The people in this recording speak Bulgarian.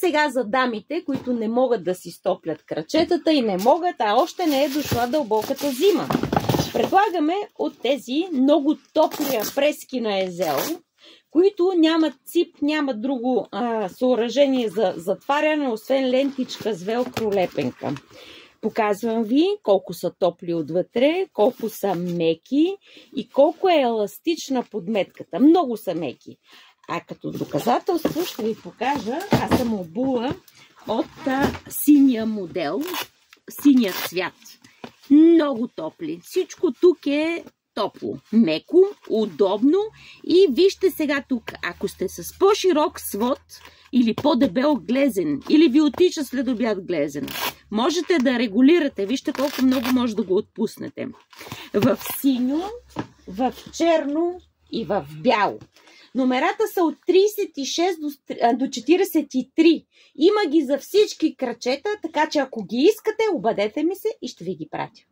сега за дамите, които не могат да си стоплят крачетата и не могат, а още не е дошла дълбоката зима. Предлагаме от тези много топли апрески на Езел, които нямат цип, нямат друго съоръжение за затваряне, освен лентичка с велкро лепенка. Показвам ви колко са топли отвътре, колко са меки и колко е еластична подметката. Много са меки. А като доказателство ще ви покажа, аз съм обула от синия модел, синия цвят. Много топли. Всичко тук е топло, меко, удобно и вижте сега тук, ако сте с по-широк свод или по-дебел глезен, или ви отича след обяд глезен, можете да регулирате. Вижте колко много може да го отпуснете. В синьо, в черно и в бяло. Номерата са от 36 до 43. Има ги за всички крачета, така че ако ги искате, обадете ми се и ще ви ги пратя.